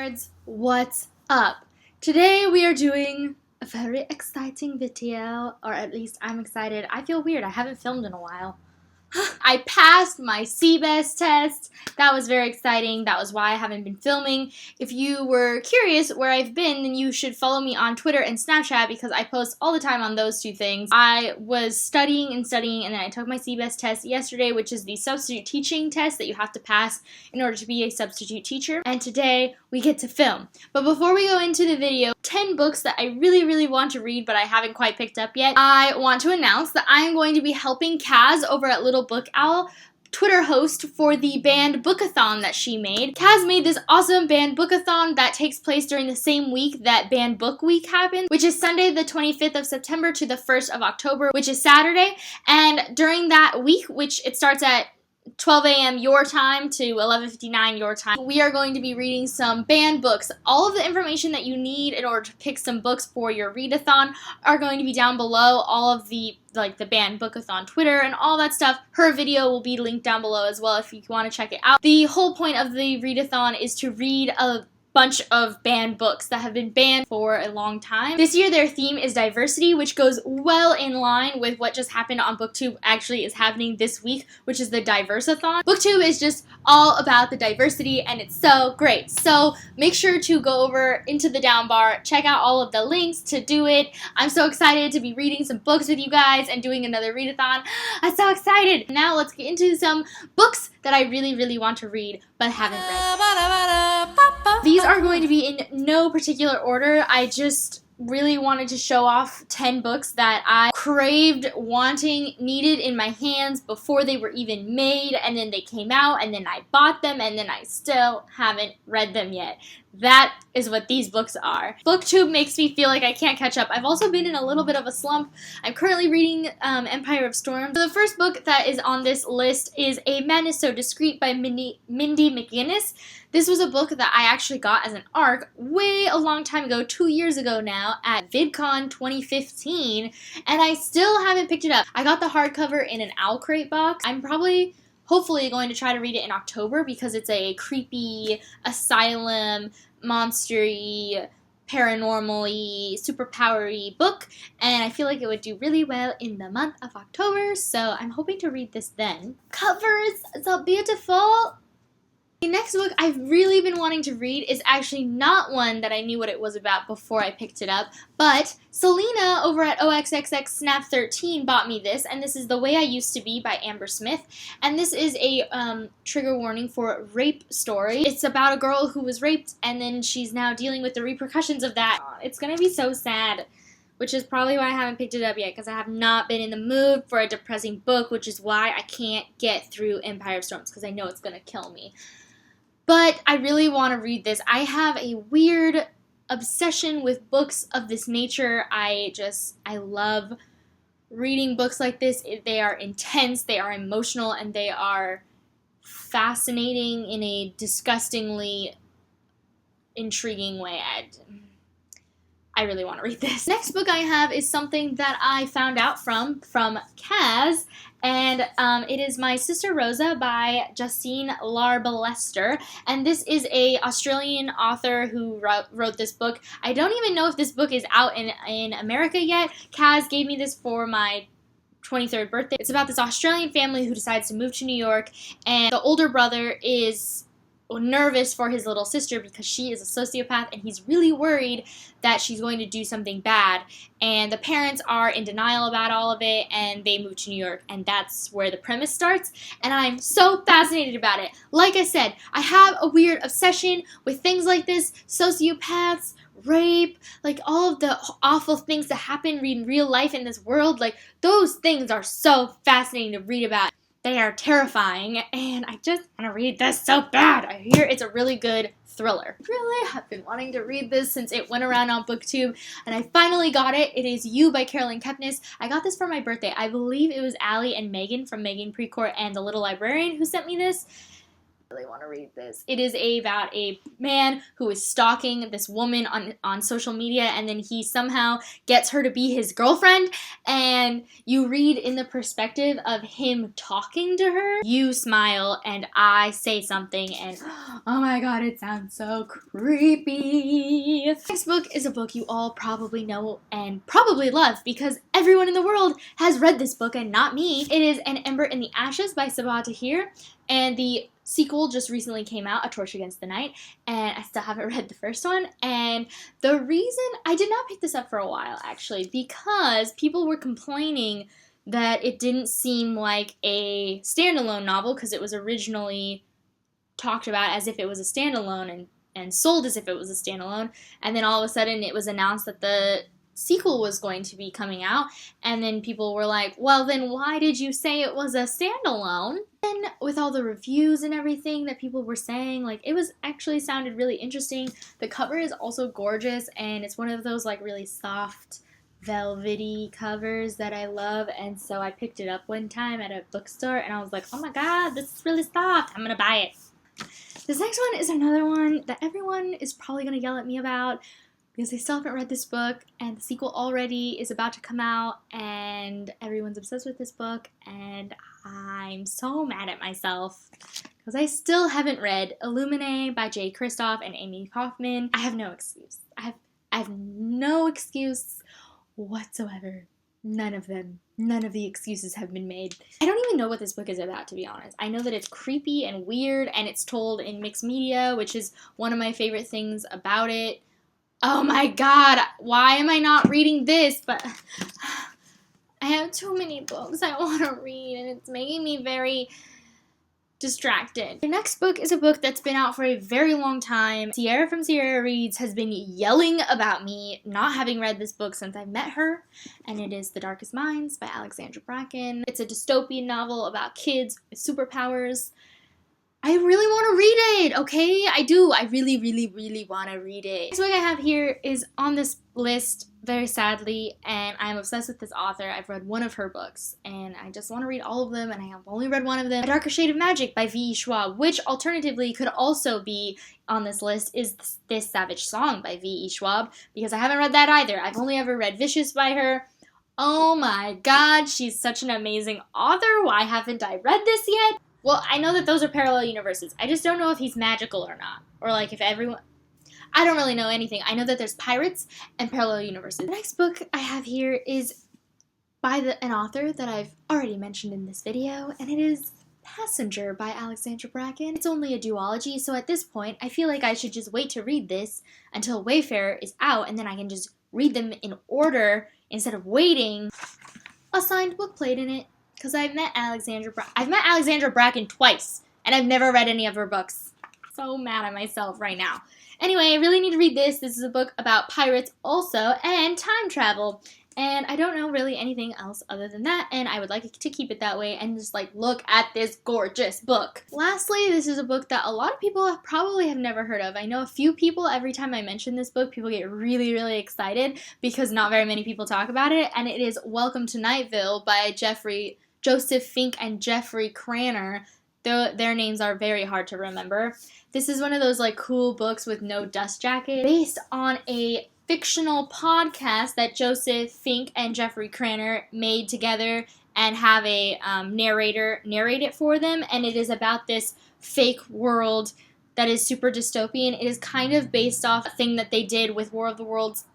nerds, what's up? Today we are doing a very exciting video, or at least I'm excited. I feel weird, I haven't filmed in a while. I passed my CBEST test. That was very exciting. That was why I haven't been filming. If you were curious where I've been, then you should follow me on Twitter and Snapchat because I post all the time on those two things. I was studying, and then I took my CBEST test yesterday, which is the substitute teaching test that you have to pass in order to be a substitute teacher. And today we get to film. But before we go into the video, 10 books that I really want to read but I haven't quite picked up yet. I want to announce that I'm going to be helping Kaz over at LittleBookOwl Twitter host for the Banned Bookathon that she made. Kaz made this awesome Banned Bookathon that takes place during the same week that Banned Book Week happened, which is Sunday the 25th of September to the 1st of October, which is Saturday. And during that week, which it starts at 12 a.m. your time to 11:59 your time, we are going to be reading some banned books. All of the information that you need in order to pick some books for your read-a-thon are going to be down below. All of the Banned Bookathon Twitter and all that stuff. Her video will be linked down below as well if you want to check it out. The whole point of the read-a-thon is to read a bunch of banned books that have been banned for a long time. This year their theme is diversity, which goes well in line with what just happened on BookTube actually is happening this week, which is the Diverse-a-thon. BookTube is just all about the diversity and it's so great. So make sure to go over into the down bar, check out all of the links to do it. I'm so excited to be reading some books with you guys and doing another read-a-thon. I'm so excited. Now let's get into some books that I really want to read but haven't read. These are going to be in no particular order. I just really wanted to show off 10 books that I craved, wanting, needed in my hands before they were even made, and then they came out, and then I bought them, and then I still haven't read them yet. That is what these books are. BookTube makes me feel like I can't catch up. I've also been in a little bit of a slump. I'm currently reading Empire of Storms. So the first book that is on this list is A Man is So Discreet by Mindy McGinnis. This was a book that I actually got as an ARC way a long time ago, 2 years ago now, at VidCon 2015, and I still haven't picked it up. I got the hardcover in an Owl Crate box. I'm hopefully going to try to read it in October because it's a creepy, asylum, monstery, paranormal-y, superpower-y book, and I feel like it would do really well in the month of October, so I'm hoping to read this then. Covers so beautiful! The next book I've really been wanting to read is actually not one that I knew what it was about before I picked it up, but Selena over at OXXX-Snap13 bought me this, and this is The Way I Used to Be by Amber Smith, and this is a trigger warning for rape story. It's about a girl who was raped, and then she's now dealing with the repercussions of that. It's gonna be so sad, which is probably why I haven't picked it up yet, because I have not been in the mood for a depressing book, which is why I can't get through Empire of Storms, because I know it's gonna kill me. But I really want to read this. I have a weird obsession with books of this nature. I love reading books like this. They are intense, they are emotional, and they are fascinating in a disgustingly intriguing way. I really want to read this. Next book I have is something that I found out from Kaz, and it is My Sister Rosa by Justine Larbalester, and this is a Australian author who wrote this book. I don't even know if this book is out in America yet. Kaz gave me this for my 23rd birthday. It's about this Australian family who decides to move to New York, and the older brother is nervous for his little sister because she is a sociopath and he's really worried that she's going to do something bad, and the parents are in denial about all of it and they move to New York, and that's where the premise starts, and I'm so fascinated about it. Like I said, I have a weird obsession with things like this, sociopaths, rape, like all of the awful things that happen in real life in this world. Like, those things are so fascinating to read about. They are terrifying, and I just want to read this so bad. I hear it's a really good thriller. Really have been wanting to read this since it went around on BookTube, and I finally got it. It is You by Carolyn Kepnes. I got this for my birthday. I believe it was Allie and Megan from Megan Precourt and The Little Librarian who sent me this. Really want to read this. It is about a man who is stalking this woman on social media, and then he somehow gets her to be his girlfriend, and you read in the perspective of him talking to her. You smile and I say something and oh my god, it sounds so creepy. Next book is a book you all probably know and probably love because everyone in the world has read this book and not me. It is An Ember in the Ashes by Sabaa Tahir, and the sequel just recently came out, A Torch Against the Night, and I still haven't read the first one. And the reason I did not pick this up for a while, actually, because people were complaining that it didn't seem like a standalone novel because it was originally talked about as if it was a standalone and sold as if it was a standalone, and then all of a sudden it was announced that the sequel was going to be coming out, and then people were like, well, then why did you say it was a standalone? And with all the reviews and everything that people were saying, like, it was actually sounded really interesting. The cover is also gorgeous, and it's one of those, like, really soft, velvety covers that I love, and so I picked it up one time at a bookstore, and I was like, oh my god, this is really soft, I'm gonna buy it. This next one is another one that everyone is probably gonna yell at me about, because I still haven't read this book, and the sequel already is about to come out, and everyone's obsessed with this book, and I'm so mad at myself, because I still haven't read Illuminae by Jay Kristoff and Amy Kaufman. I have no excuse. I have no excuse whatsoever. None of them. None of the excuses have been made. I don't even know what this book is about, to be honest. I know that it's creepy and weird, and it's told in mixed media, which is one of my favorite things about it. Oh my god, why am I not reading this? But I have too many books I want to read, and it's making me very distracted. The next book is a book that's been out for a very long time. Sierra from Sierra Reads has been yelling about me not having read this book since I met her, and it is The Darkest Minds by Alexandra Bracken. It's a dystopian novel about kids with superpowers. I really want to read it, okay? I do. I really, really, really want to read it. Next book I have here is on this list, very sadly, and I'm obsessed with this author. I've read one of her books, and I just want to read all of them, and I have only read one of them. A Darker Shade of Magic by V.E. Schwab, which alternatively could also be on this list, is This Savage Song by V.E. Schwab, because I haven't read that either. I've only ever read Vicious by her. Oh my god, she's such an amazing author. Why haven't I read this yet? Well, I know that those are parallel universes. I just don't know if he's magical or not. Or, like, if everyone... I don't really know anything. I know that there's pirates and parallel universes. The next book I have here is by an author that I've already mentioned in this video, and it is Passenger by Alexandra Bracken. It's only a duology, so at this point, I feel like I should just wait to read this until Wayfarer is out, and then I can just read them in order instead of waiting. A signed book plate in it. Because I've met Alexandra Bracken twice, and I've never read any of her books. So mad at myself right now. Anyway, I really need to read this. This is a book about pirates also, and time travel. And I don't know really anything else other than that, and I would like to keep it that way and just, like, look at this gorgeous book. Lastly, this is a book that a lot of people probably have never heard of. I know a few people, every time I mention this book, people get really, really excited because not very many people talk about it, and it is Welcome to Nightville by Joseph Fink and Jeffrey Cranor. Their names are very hard to remember. This is one of those, like, cool books with no dust jacket, based on a fictional podcast that Joseph Fink and Jeffrey Cranor made together and have a narrator narrate it for them, and it is about this fake world that is super dystopian. It is kind of based off a thing that they did with War of the Worlds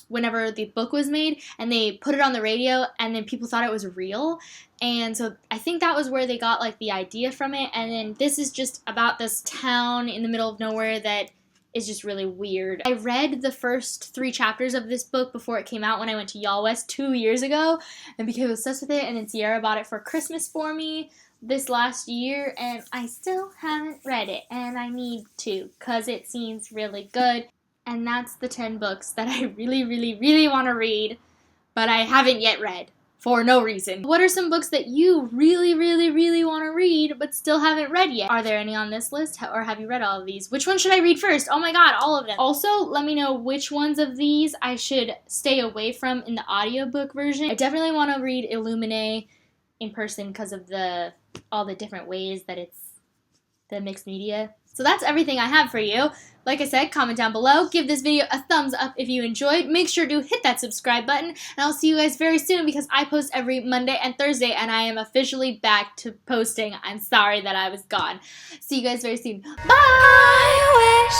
whenever the book was made, and they put it on the radio, and then people thought it was real, and so I think that was where they got, like, the idea from it, and then this is just about this town in the middle of nowhere that is just really weird. I read the first 3 chapters of this book before it came out when I went to Y'all West 2 years ago, and became obsessed with it, and then Sierra bought it for Christmas for me this last year, and I still haven't read it, and I need to, because it seems really good. And that's the 10 books that I really, really, really want to read, but I haven't yet read, for no reason. What are some books that you really, really, really want to read, but still haven't read yet? Are there any on this list, or have you read all of these? Which one should I read first? Oh my god, all of them. Also, let me know which ones of these I should stay away from in the audiobook version. I definitely want to read Illuminae in person because of all the different ways that it's the mixed media. So that's everything I have for you. Like I said, comment down below. Give this video a thumbs up if you enjoyed. Make sure to hit that subscribe button. And I'll see you guys very soon because I post every Monday and Thursday and I am officially back to posting. I'm sorry that I was gone. See you guys very soon. Bye! I wish